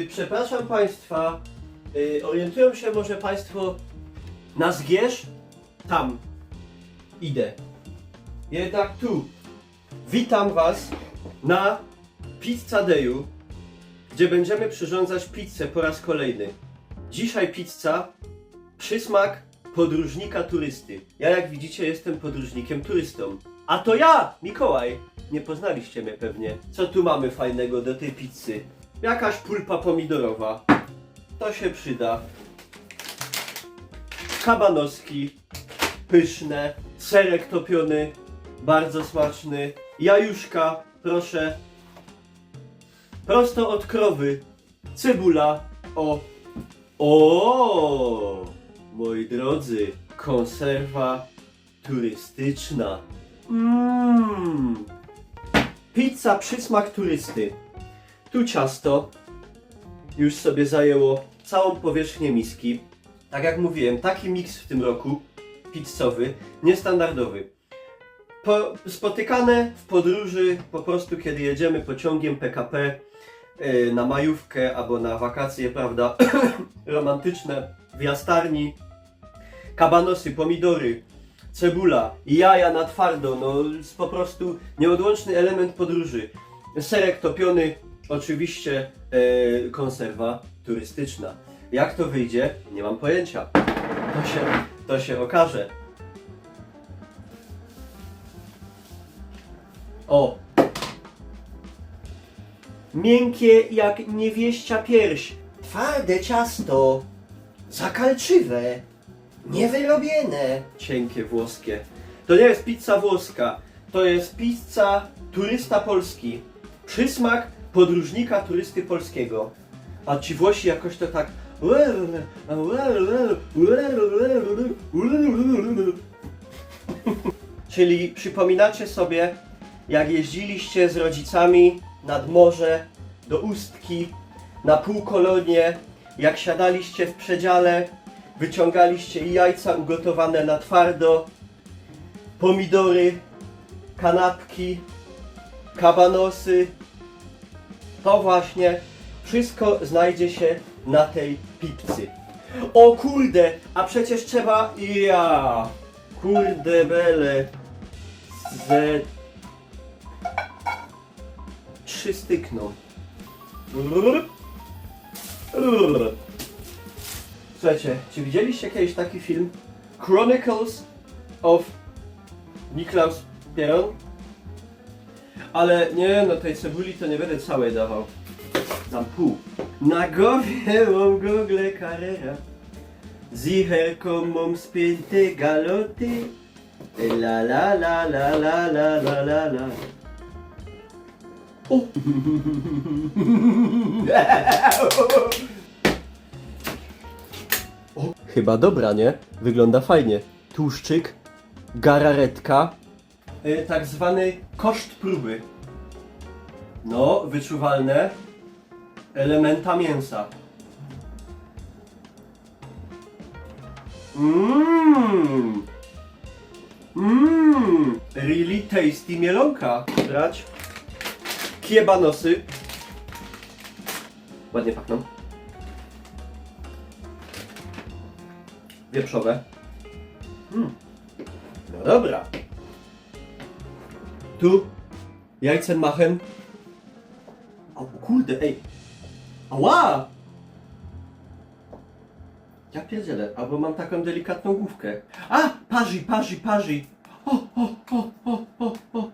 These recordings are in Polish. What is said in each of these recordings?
Przepraszam Państwa, orientują się może Państwo na Zgierz? Tam idę. Jednak tu. Witam Was na Pizza Dayu, gdzie będziemy przyrządzać pizzę po raz kolejny. Dzisiaj pizza, przysmak podróżnika turysty. Ja, jak widzicie, jestem podróżnikiem turystą. A to ja, Mikołaj. Nie poznaliście mnie pewnie. Co tu mamy fajnego do tej pizzy? Jakaś pulpa pomidorowa. To się przyda. Kabanoski. Pyszne. Serek topiony. Bardzo smaczny. Jajuszka. Proszę. Prosto od krowy. Cebula. O! Moi drodzy. Konserwa turystyczna. Pizza przysmak turysty. Tu ciasto już sobie zajęło całą powierzchnię miski. Tak jak mówiłem, taki miks w tym roku pizzowy, niestandardowy. Spotykane w podróży, po prostu kiedy jedziemy pociągiem PKP na majówkę albo na wakacje, prawda, romantyczne w Jastarni. Kabanosy, pomidory, cebula, jaja na twardo, no po prostu nieodłączny element podróży. Serek topiony, oczywiście konserwa turystyczna. Jak to wyjdzie? Nie mam pojęcia. To się okaże. O! Miękkie jak niewieścia pierś. Twarde ciasto. Zakalczywe. Niewyrobione. Cienkie włoskie. To nie jest pizza włoska. To jest pizza turysta polski. Przysmak podróżnika turysty polskiego. A ci Włosi jakoś to tak... Czyli przypominacie sobie, jak jeździliście z rodzicami nad morze, do Ustki, na półkolonie, jak siadaliście w przedziale, wyciągaliście jajca ugotowane na twardo, pomidory, kanapki, kabanosy. To właśnie wszystko znajdzie się na tej pizzy. O kurde, a przecież trzeba... Kurde bele. Ze... 3 stykną. Słuchajcie, czy widzieliście kiedyś taki film? Chronicles of Niklaus Pieron? Ale nie, no tej cebuli to nie będę całej dawał. Dam pół. Na głowie mam Google Carrera. Zicherką mam spięte galoty. La la la la la la la la la. O! O! Chyba dobra, nie? Wygląda fajnie. Tłuszczyk, gararetka, tak zwany koszt próby. No, wyczuwalne elementa mięsa. Really tasty mielonka. Brać kiebanosy. Ładnie pachną. Wieprzowe. No dobra. Tu jajcem machem. O kurde, ej. Ała! Ja pierdzielę, albo mam taką delikatną główkę. A! Parzy. O.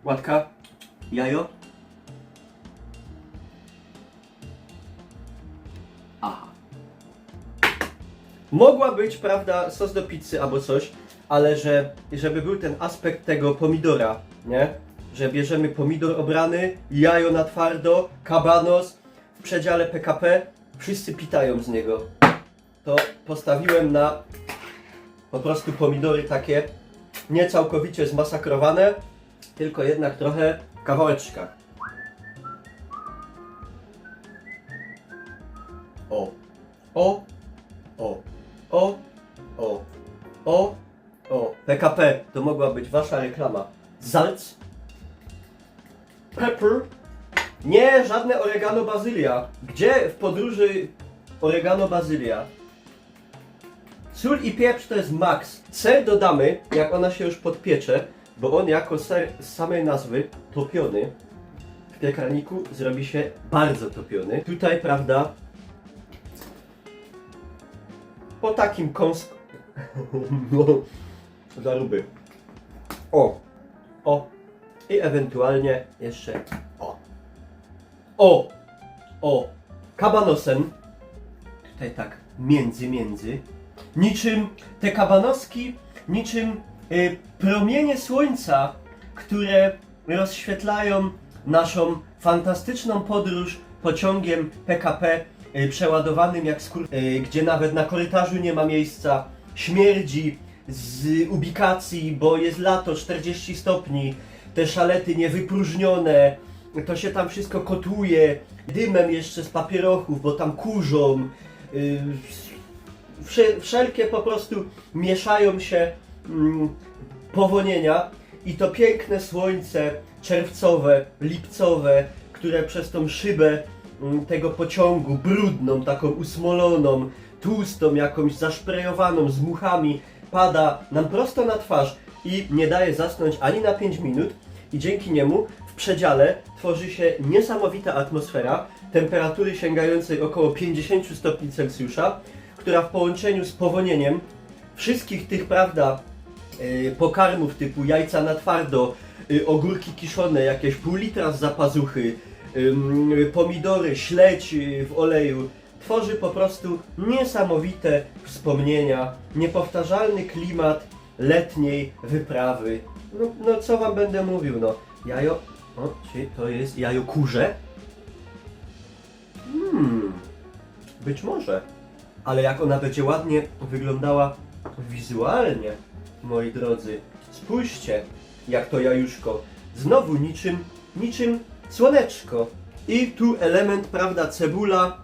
Łatka. Jajo. Aha. Mogła być, prawda, sos do pizzy albo coś, ale żeby był ten aspekt tego pomidora, nie? Że bierzemy pomidor obrany, jajo na twardo, kabanos w przedziale PKP, wszyscy pitają z niego. To postawiłem na po prostu pomidory takie nie całkowicie zmasakrowane, tylko jednak trochę w kawałeczkach. O. PKP, to mogła być wasza reklama. Salz, pepper, Nie, żadne oregano bazylia. Gdzie w podróży oregano bazylia? Sól i pieprz to jest maks. Ser dodamy, jak ona się już podpiecze, bo on jako ser z samej nazwy topiony w piekarniku zrobi się bardzo topiony. Tutaj, prawda, po takim kąsku no, zaruby. O i ewentualnie jeszcze kabanosen. Tutaj tak między. Niczym te kabanoski, niczym promienie słońca, które rozświetlają naszą fantastyczną podróż pociągiem PKP przeładowanym jak gdzie nawet na korytarzu nie ma miejsca, śmierdzi z ubikacji, bo jest lato, 40 stopni, te szalety niewypróżnione, to się tam wszystko kotłuje, dymem jeszcze z papierochów, bo tam kurzą, wszelkie po prostu mieszają się powonienia i to piękne słońce czerwcowe, lipcowe, które przez tą szybę tego pociągu, brudną, taką usmoloną, tłustą, jakąś zaszprejowaną z muchami, pada nam prosto na twarz i nie daje zasnąć ani na 5 minut i dzięki niemu w przedziale tworzy się niesamowita atmosfera temperatury sięgającej około 50 stopni Celsjusza, która w połączeniu z powonieniem wszystkich tych, prawda, pokarmów typu jajca na twardo, ogórki kiszone, jakieś pół litra z zapazuchy, pomidory, śledź w oleju, tworzy po prostu niesamowite wspomnienia, niepowtarzalny klimat letniej wyprawy. No co wam będę mówił, no. Jajo... czy to jest jajo kurze? Być może. Ale jak ona będzie ładnie wyglądała wizualnie, moi drodzy. Spójrzcie, jak to jajuszko. Znowu niczym słoneczko. I tu element, prawda, cebula.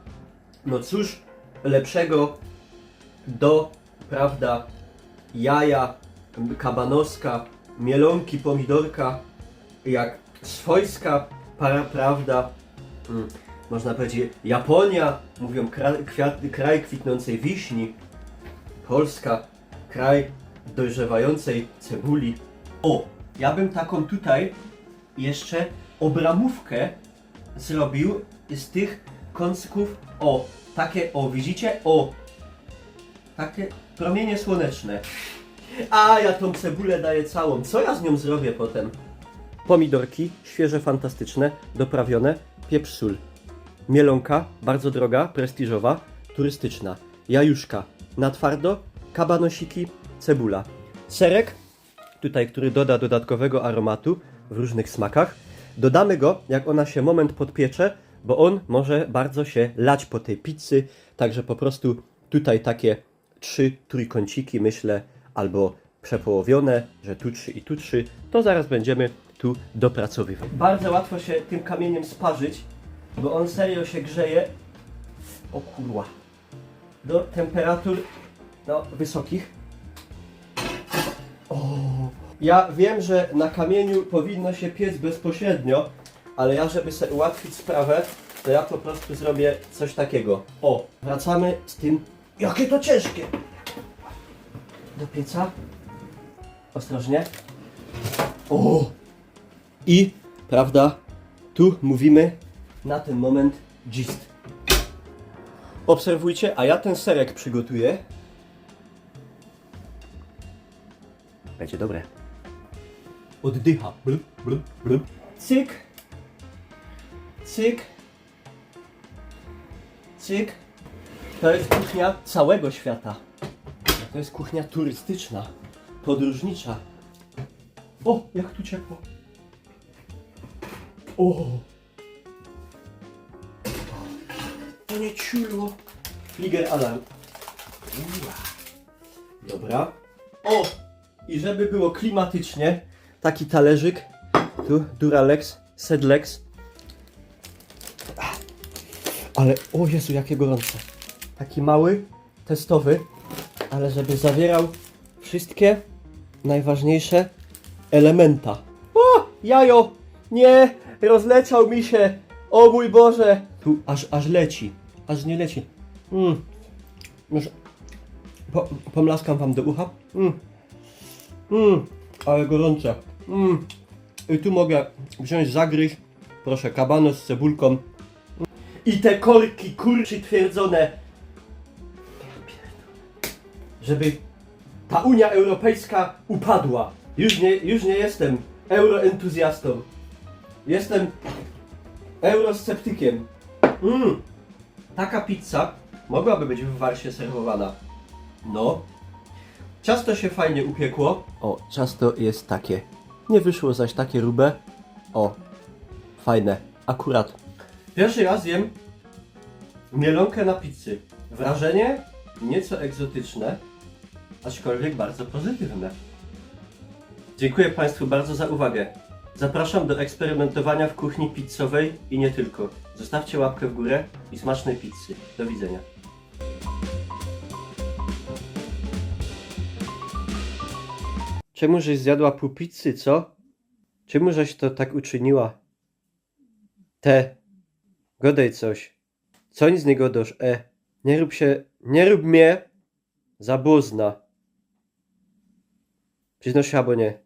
No cóż lepszego do, prawda, jaja, kabanoska, mielonki, pomidorka, jak swojska prawda, można powiedzieć Japonia, mówią kraj kwitnącej wiśni, Polska, kraj dojrzewającej cebuli. Ja bym taką tutaj jeszcze obramówkę zrobił z tych kąsków, takie, widzicie? Takie promienie słoneczne. A ja tą cebulę daję całą. Co ja z nią zrobię potem? Pomidorki, świeże, fantastyczne, doprawione, pieprz, sól. Mielonka, bardzo droga, prestiżowa, turystyczna. Jajuszka, na twardo, kabanosiki, cebula. Serek, tutaj, który doda dodatkowego aromatu w różnych smakach. Dodamy go, jak ona się moment podpiecze, bo on może bardzo się lać po tej pizzy. Także po prostu tutaj takie 3 trójkąciki, myślę, albo przepołowione, że tu 3 i tu 3, to zaraz będziemy tu dopracowywać. Bardzo łatwo się tym kamieniem sparzyć, bo on serio się grzeje, o kurwa, do temperatur wysokich. Ja wiem, że na kamieniu powinno się piec bezpośrednio, ale ja, żeby sobie ułatwić sprawę, to ja po prostu zrobię coś takiego. Wracamy z tym, jakie to ciężkie! Do pieca. Ostrożnie. I, prawda, tu mówimy na ten moment gist. Obserwujcie, a ja ten serek przygotuję. Będzie dobre. Oddycha. Blup, blup, blup. Cyk. Cyk. Cyk. To jest kuchnia całego świata. To jest kuchnia turystyczna, podróżnicza. Jak tu ciepło. To nie ciulło. Flieger alarm. Dobra. I żeby było klimatycznie, taki talerzyk. Tu Duralex, Sedlex. Ale, o Jezu, jakie gorące. Taki mały, testowy, ale żeby zawierał wszystkie najważniejsze elementa. Jajo! Nie! Rozleciał mi się! O mój Boże! Tu aż leci. Aż nie leci. Już pomlaskam wam do ucha. Ale gorące. I tu mogę wziąć zagryź. Proszę, kabanos z cebulką. I te korki kurczy twierdzone. Żeby ta Unia Europejska upadła. Już nie jestem euroentuzjastą. Jestem eurosceptykiem. Taka pizza mogłaby być w Warsie serwowana. No. Ciasto się fajnie upiekło. O, ciasto jest takie. Nie wyszło zaś takie grube. O, fajne. Akurat. Pierwszy raz jem mielonkę na pizzy. Wrażenie nieco egzotyczne, aczkolwiek bardzo pozytywne. Dziękuję Państwu bardzo za uwagę. Zapraszam do eksperymentowania w kuchni pizzowej i nie tylko. Zostawcie łapkę w górę i smacznej pizzy. Do widzenia. Czemu żeś zjadła pół pizzy, co? Czemu żeś to tak uczyniła? Godaj coś. Co nic nie godosz, nie rób mnie za błozna. Przyznasz się albo nie.